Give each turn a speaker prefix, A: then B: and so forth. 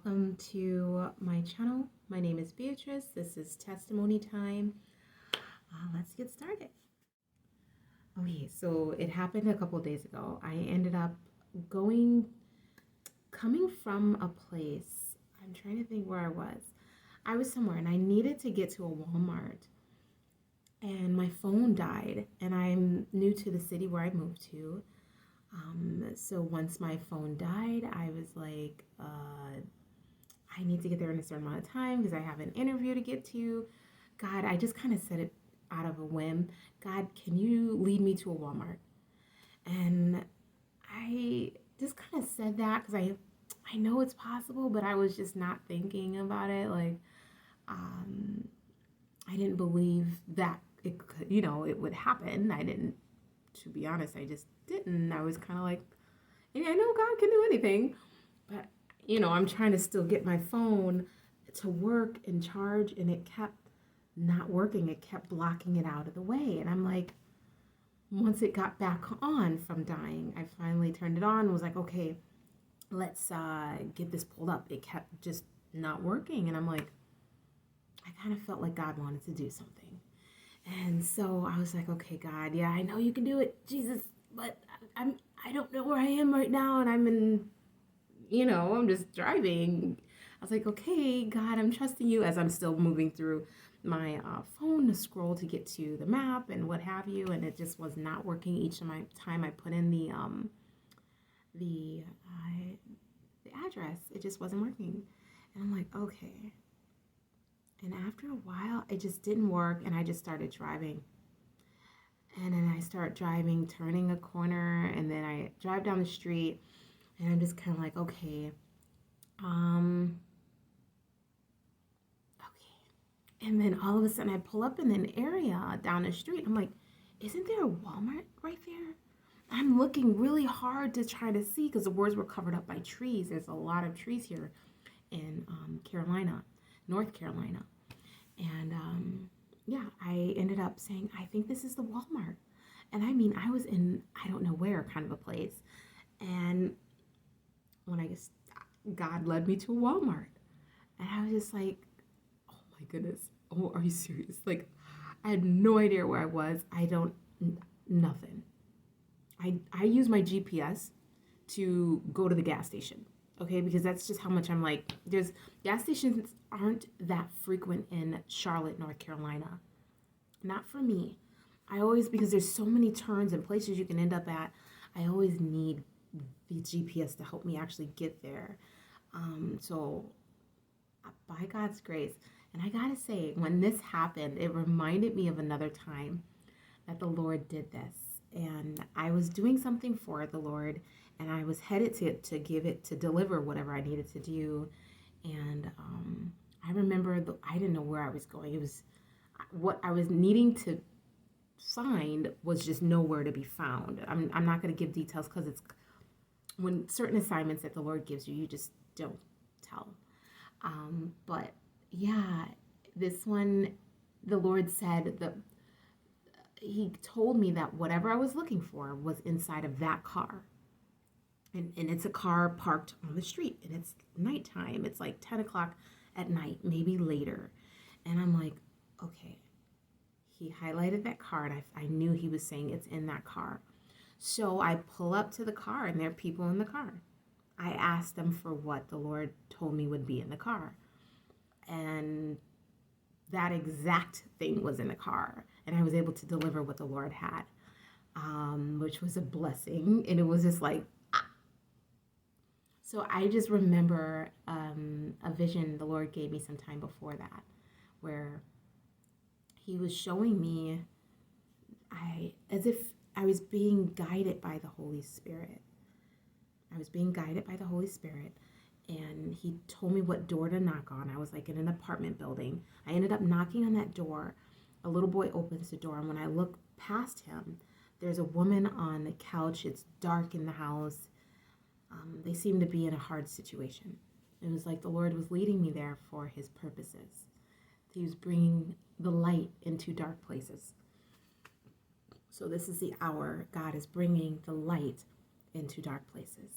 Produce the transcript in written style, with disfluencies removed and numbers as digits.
A: welcome to my channel. My name is Beatrice. This is testimony time. Let's get started. Okay, so it happened a couple days ago. I ended up coming from a place. I'm trying to think where I was. I was somewhere and I needed to get to a Walmart, and my phone died, and I'm new to the city where I moved to. So once my phone died, I was like, I need to get there in a certain amount of time because I have an interview to get to. God, I just kind of said it out of a whim. God, can you lead me to a Walmart? And I just kind of said that because I know it's possible, but I was just not thinking about it. Like, I didn't believe that it could, it would happen. I didn't, to be honest, I just didn't. I was kind of like, I know God can do anything, but I'm trying to still get my phone to work and charge, and it kept not working. It kept blocking it out of the way. And I'm like, once it got back on from dying, I finally turned it on and was like, okay, let's get this pulled up. It kept just not working. And I'm like, I kind of felt like God wanted to do something. And so I was like, okay, God, yeah, I know you can do it, Jesus, but I don't know where I am right now, and I'm in, I'm just driving. I was like, okay, God, I'm trusting you, as I'm still moving through my phone to scroll to get to the map and what have you, and it just was not working each time I put in the address. It just wasn't working, and I'm like, okay. And after a while, it just didn't work, and I just started driving. And then I start driving, turning a corner, and then I drive down the street, and I'm just kind of like, okay. And then all of a sudden, I pull up in an area down the street. I'm like, isn't there a Walmart right there? I'm looking really hard to try to see because the woods were covered up by trees. There's a lot of trees here in North Carolina. And yeah, I ended up saying, I think this is the Walmart. And I mean, I was in, I don't know where kind of a place. And when God led me to a Walmart. And I was just like, oh my goodness. Oh, are you serious? Like, I had no idea where I was. Nothing. I use my GPS to go to the gas station. Okay, because that's just how much I'm like, there's gas stations aren't that frequent in Charlotte, North Carolina. Not for me. Because there's so many turns and places you can end up at, I always need the GPS to help me actually get there. So by God's grace, and I gotta say, when this happened, it reminded me of another time that the Lord did this. And I was doing something for the Lord, and I was headed to deliver whatever I needed to do. And I remember I didn't know where I was going. It was what I was needing to find was just nowhere to be found. I'm not going to give details because it's when certain assignments that the Lord gives you, you just don't tell. But yeah, this one, the Lord said that He told me that whatever I was looking for was inside of that car. And it's a car parked on the street, and it's nighttime. It's like 10 o'clock at night, maybe later. And I'm like, okay. He highlighted that car, and I knew he was saying it's in that car. So I pull up to the car, and there are people in the car. I asked them for what the Lord told me would be in the car. And that exact thing was in the car. And I was able to deliver what the Lord had, which was a blessing. And it was just like, So I just remember a vision the Lord gave me some time before that, where He was showing me, as if I was being guided by the Holy Spirit. I was being guided by the Holy Spirit, and He told me what door to knock on. I was like in an apartment building. I ended up knocking on that door. A little boy opens the door, and when I look past him, there's a woman on the couch. It's dark in the house. They seem to be in a hard situation. It was like the Lord was leading me there for His purposes. He was bringing the light into dark places. So this is the hour God is bringing the light into dark places.